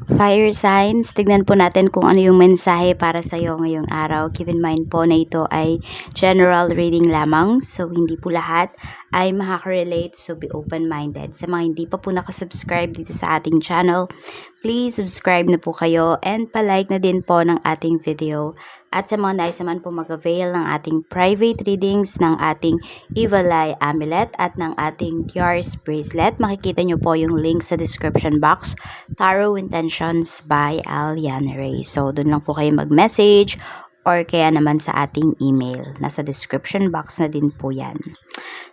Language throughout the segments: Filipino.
Fire signs, tignan po natin kung ano yung mensahe para sa iyo ngayong araw. Keep in mind po na ito ay general reading lamang. So, hindi po lahat ay makaka-relate. So, be open-minded. Sa mga hindi pa po nakasubscribe dito sa ating channel, please subscribe na po kayo and palike na din po ng ating video. At sa mga nais naman po mag-avail ng ating private readings, ng ating Evil Eye Amulet at ng ating Tiaras Bracelet, makikita nyo po yung link sa description box. Tarot Intentions by Aliana Ray. So, dun lang po kayo mag-message or kaya naman sa ating email. Nasa description box na din po yan.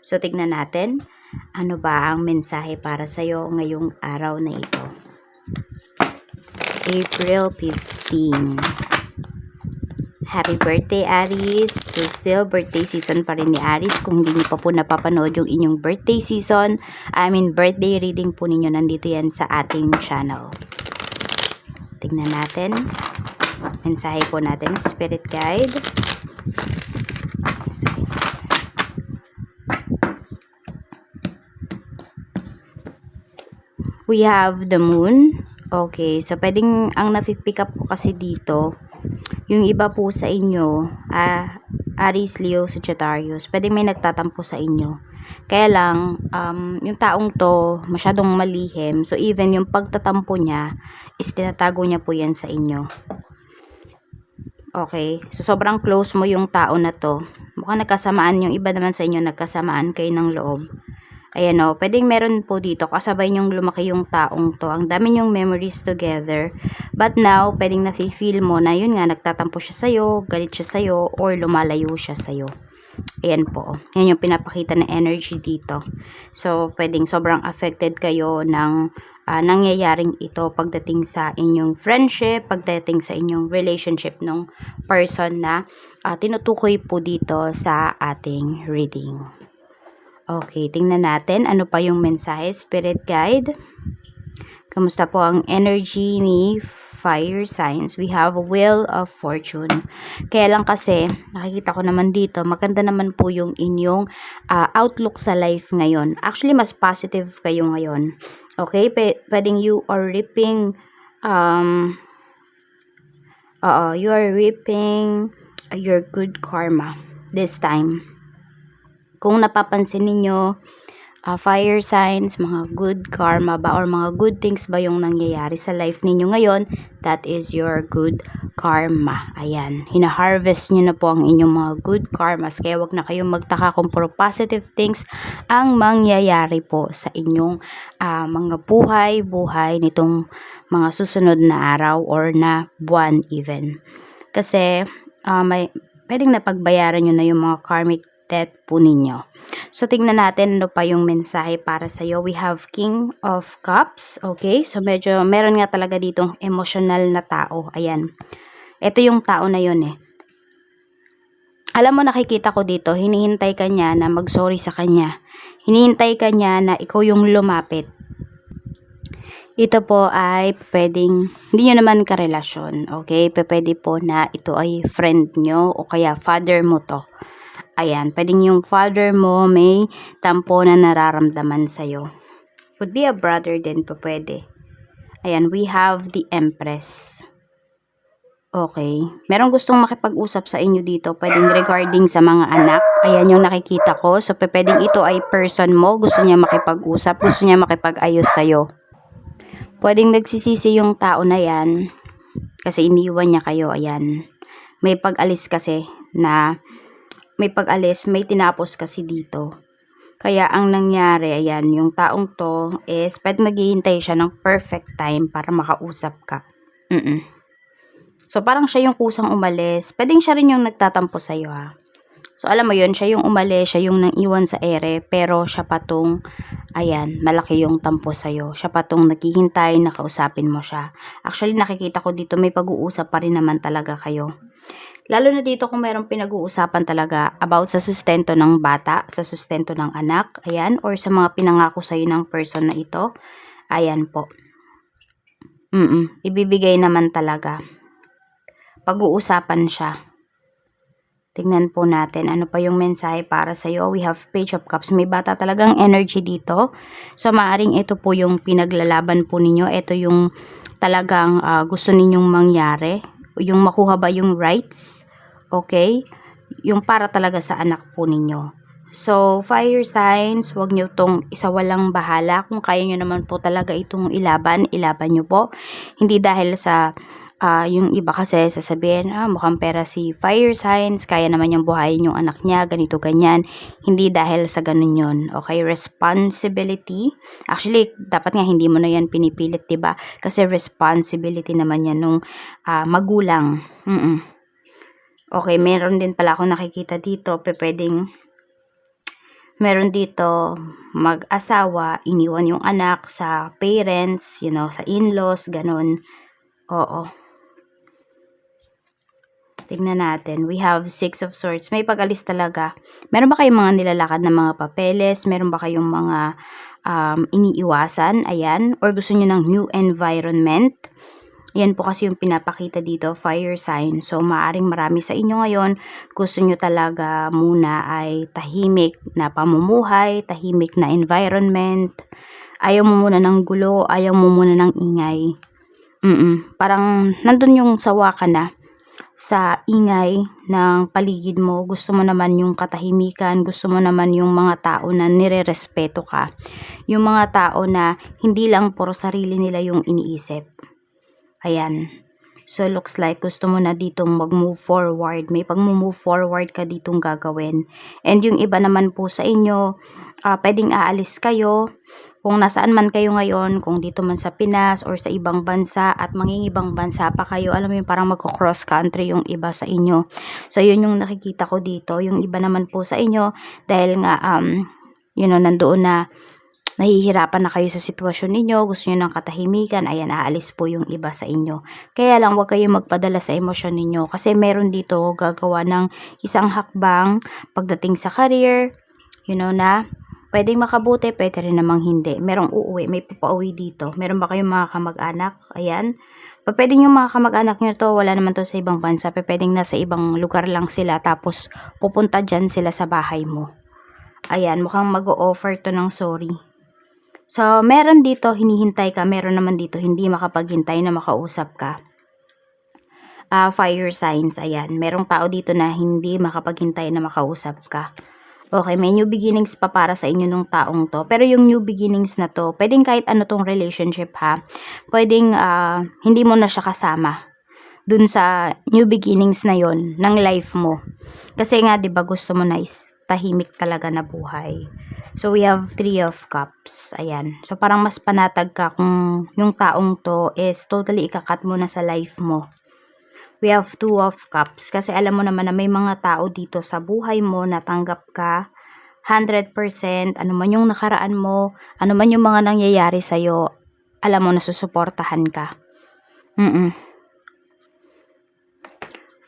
So, tignan natin ano ba ang mensahe para sa'yo ngayong araw na ito. April 15. Happy birthday, Aries! So, still birthday season pa rin ni Aries. Kung hindi niyo pa po napapanood yung inyong birthday season, birthday reading po ninyo, nandito yan sa ating channel. Tingnan natin. Mensahe po natin, Spirit Guide. We have the Moon. Okay, so pwedeng ang napipick up ko kasi dito, yung iba po sa inyo, Aries, Leo, Sagittarius, pwedeng may nagtatampo sa inyo. Kaya lang, yung taong to, masyadong malihim. So, even yung pagtatampo niya, is tinatago niya po yan sa inyo. Okay, so sobrang close mo yung tao na to. Mukhang nagkasamaan, yung iba naman sa inyo, nagkasamaan kayo ng loob. Ayan o, pwedeng meron po dito, kasabay nyong lumaki yung taong to. Ang dami nyong memories together. But now, pwedeng nafe-feel mo na yun nga, nagtatampo siya sa'yo, galit siya sa'yo, or lumalayo siya sa'yo. Ayan po. Yan yung pinapakita na energy dito. So, pwedeng sobrang affected kayo ng nangyayaring ito pagdating sa inyong friendship, pagdating sa inyong relationship ng person na tinutukoy po dito sa ating reading. Okay, tingnan natin ano pa yung mensahe, Spirit Guide. Kamusta po ang energy ni Fire Signs? We have Wheel of Fortune. Kaya lang kasi, nakikita ko naman dito, maganda naman po yung inyong outlook sa life ngayon. Actually, mas positive kayo ngayon. Okay, pwedeng you are reaping, you are reaping your good karma this time. Kung napapansin ninyo, fire signs, mga good karma ba or mga good things ba yung nangyayari sa life ninyo ngayon, that is your good karma. Ayan, hina-harvest nyo na po ang inyong mga good karmas, kaya wag na kayong magtaka kung puro positive things ang mangyayari po sa inyong mga buhay nitong mga susunod na araw or na buwan even. Kasi pwedeng napagbayaran nyo na yung mga karmic debt po ninyo. So, tingnan natin ano pa yung mensahe para sa iyo. We have King of Cups. Okay? So, medyo meron nga talaga ditong emotional na tao. Ayan. Ito yung tao na yun eh. Alam mo, nakikita ko dito, hinihintay ka niya na mag-sorry sa kanya. Hinihintay ka niya na ikaw yung lumapit. Ito po ay pwedeng, hindi nyo naman karelasyon. Okay? Pwede po na ito ay friend nyo o kaya father mo to. Ayan, pwedeng yung father mo may tampo na nararamdaman sa'yo. Could be a brother din po pwede. Ayan, we have the Empress. Okay. Merong gustong makipag-usap sa inyo dito. Pwedeng regarding sa mga anak. Ayan yung nakikita ko. So, pwedeng ito ay person mo. Gusto niya makipag-usap. Gusto niya makipag-ayos sa'yo. Pwedeng nagsisisi yung tao na yan. Kasi iniwan niya kayo. Ayan. May pag-alis kasi na may tinapos kasi dito. Kaya ang nangyari, ayan, yung taong to is, pwede naghihintay siya ng perfect time para makausap ka. So, parang siya yung kusang umalis. Pwedeng siya rin yung nagtatampo sa'yo, ha. So, alam mo yun, siya yung umalis, siya yung nang iwan sa ere, pero siya patong, ayan, malaki yung tampo sa'yo. Siya patong naghihintay na kausapin mo siya. Actually, nakikita ko dito, may pag-uusap pa rin naman talaga kayo. Lalo na dito kung mayroong pinag-uusapan talaga about sa sustento ng bata, sa sustento ng anak, ayan, or sa mga pinangako sa'yo ng person na ito, ayan po. Ibibigay naman talaga. Pag-uusapan siya. Tingnan po natin ano pa yung mensahe para sa'yo. We have Page of Cups. May bata talagang energy dito. So, maaring ito po yung pinaglalaban po ninyo. Ito yung talagang gusto ninyong mangyari, yung makuha ba yung rights, okay, yung para talaga sa anak po ninyo. So, fire signs, wag nyo tong isawalang bahala. Kung kaya nyo naman po talaga itong ilaban, ilaban nyo po. Hindi dahil sa yung iba kasi sasabihin, mukhang pera si fire signs, kaya naman yung buhayin yung anak niya, ganito, ganyan. Hindi dahil sa ganun yun. Okay, responsibility. Actually, dapat nga hindi mo na yan pinipilit, diba? Kasi responsibility naman yan nung magulang. Okay, meron din pala ako nakikita dito, meron dito mag-asawa, iniwan yung anak sa parents, sa in-laws, ganun. Oo. Tingnan natin. We have 6 of Swords. May pag-alis talaga. Meron ba kayong mga nilalakad na mga papeles? Meron ba kayong mga iniiwasan? Ayan. Or gusto nyo ng new environment? Yan po kasi yung pinapakita dito, fire sign. So, maaring marami sa inyo ngayon, gusto nyo talaga muna ay tahimik na pamumuhay, tahimik na environment. Ayaw mo muna ng gulo, ayaw mo muna ng ingay. Parang nandun yung sawa ka na sa ingay ng paligid mo. Gusto mo naman yung katahimikan, gusto mo naman yung mga tao na nirerespeto ka. Yung mga tao na hindi lang puro sarili nila yung iniisip. Ayan. So, looks like gusto mo na ditong mag-move forward. May pag-move forward ka ditong gagawin. And yung iba naman po sa inyo, pwedeng aalis kayo. Kung nasaan man kayo ngayon, kung dito man sa Pinas or sa ibang bansa at mangingibang bansa pa kayo, alam mo yung parang magko-cross country yung iba sa inyo. So, yun yung nakikita ko dito. Yung iba naman po sa inyo, dahil nga, nandoon na nahihirapan na kayo sa sitwasyon ninyo, gusto nyo ng katahimikan, ayan, aalis po yung iba sa inyo. Kaya lang, huwag kayong magpadala sa emosyon ninyo kasi meron dito gagawa ng isang hakbang pagdating sa career, na pwedeng makabuti, pwede rin namang hindi. Merong uuwi, may papauwi dito. Meron ba kayong mga kamag-anak? Ayan. Pwedeng yung mga kamag-anak nyo to, wala naman to sa ibang bansa, pwedeng nasa ibang lugar lang sila, tapos pupunta dyan sila sa bahay mo. Ayan, mukhang mag-o-offer to ng sorry. So, meron dito hinihintay ka, meron naman dito hindi makapaghintay na makausap ka. Fire signs, ayan. Merong tao dito na hindi makapaghintay na makausap ka. Okay, may new beginnings pa para sa inyo nung taong to. Pero yung new beginnings na to, pwedeng kahit ano tong relationship ha. Pwedeng hindi mo na siya kasama dun sa new beginnings na yon ng life mo. Kasi nga, 'di ba, gusto mo na is tahimik talaga na buhay. So, we have 3 of Cups. Ayan. So, parang mas panatag ka kung yung taong to is totally ikakat mo na sa life mo. We have 2 of Cups. Kasi alam mo naman na may mga tao dito sa buhay mo na tanggap ka 100%. Ano man yung nakaraan mo, ano man yung mga nangyayari sa'yo, alam mo na susuportahan ka.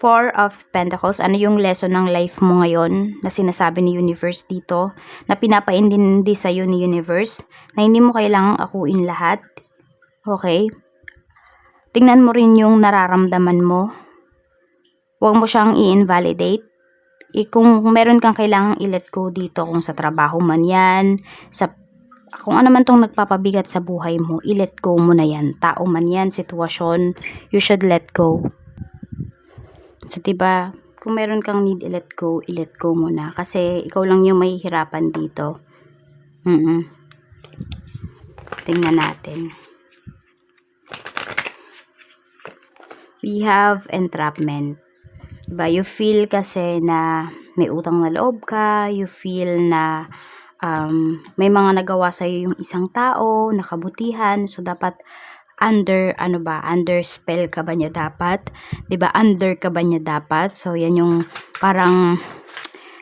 4 of Pentacles, ano yung lesson ng life mo ngayon na sinasabi ni Universe dito, na pinapaintindi sa'yo ni Universe, na hindi mo kailangang akuin lahat. Okay? Tingnan mo rin yung nararamdaman mo. Huwag mo siyang i-invalidate. Kung meron kang kailangang i-let go dito, kung sa trabaho man yan, kung ano man tong nagpapabigat sa buhay mo, i-let go mo na yan. Tao man yan, sitwasyon, you should let go. So, diba, kung meron kang need i-let go mo na. Kasi, ikaw lang yung mahihirapan dito. Tingnan natin. We have entrapment. Diba, you feel kasi na may utang na loob ka. You feel na may mga nagawa sa'yo yung isang tao, nakabutihan. So, dapat under spell ka ba niya dapat? 'Di ba? Under ka ba niya dapat? So, yan yung parang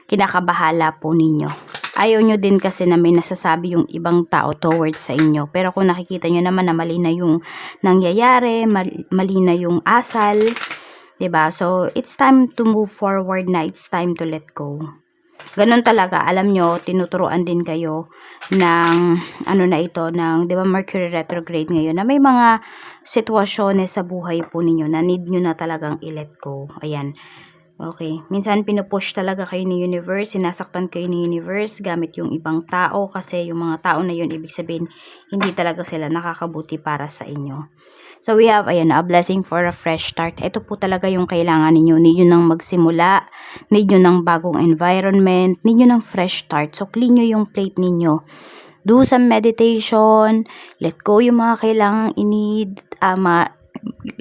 kinakabahala po ninyo. Ayaw nyo din kasi na may nasasabi yung ibang tao towards sa inyo. Pero kung nakikita nyo naman na mali na yung nangyayari, mali na yung asal, 'di ba? So, it's time to move forward na, it's time to let go. Ganun talaga, alam nyo, tinuturuan din kayo ng, di ba, Mercury retrograde ngayon, na may mga sitwasyones sa buhay po ninyo na need nyo na talagang i-let go. Ayan. Okay. Minsan, pinupush talaga kayo ni Universe, sinasaktan kayo ni Universe gamit yung ibang tao kasi yung mga tao na yun, ibig sabihin, hindi talaga sila nakakabuti para sa inyo. So we have, ayan, a blessing for a fresh start. Ito po talaga yung kailangan ninyo. Need nyo nang magsimula, need nyo ng bagong environment, need nyo ng fresh start. So clean nyo yung plate ninyo. Do some meditation, let go yung mga kailangang i-need,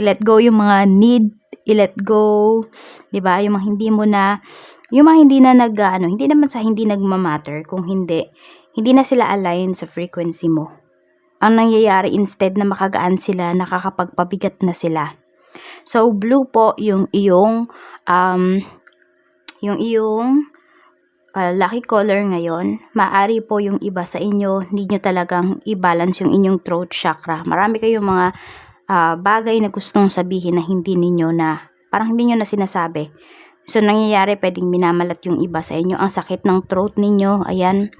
let go yung mga need, i-let go, 'di ba? Yung mga hindi mo na, yung mga hindi na hindi naman sa hindi nagma-matter, kung hindi na sila align sa frequency mo. Ang nangyayari, instead na makagaan sila, nakakapagpabigat na sila. So blue po yung iyong lucky color ngayon. Maari po yung iba sa inyo, need nyo talagang i-balance yung inyong throat chakra. Marami kayong mga bagay na gustong sabihin na hindi ninyo na, parang hindi nyo na sinasabi. So nangyayari, pwedeng minamalat yung iba sa inyo. Ang sakit ng throat ninyo, ayan,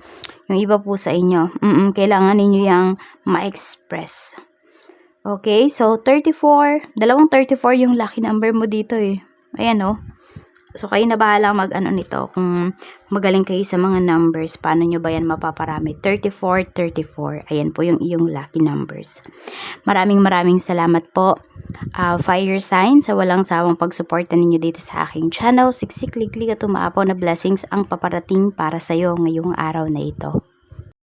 yung iba po sa inyo, kailangan ninyo yung ma-express. Okay, so 34, dalawang 34 yung lucky number mo dito eh. Ayan oh. So, kayo na bahala mag-ano nito. Kung magaling kayo sa mga numbers, paano nyo ba yan mapaparami? 34, 34. Ayan po yung iyong lucky numbers. Maraming salamat po. Fire sign, sa walang sawang pagsuporta ninyo dito sa aking channel. Siksik, liklik at umaapaw na blessings ang paparating para sa'yo ngayong araw na ito.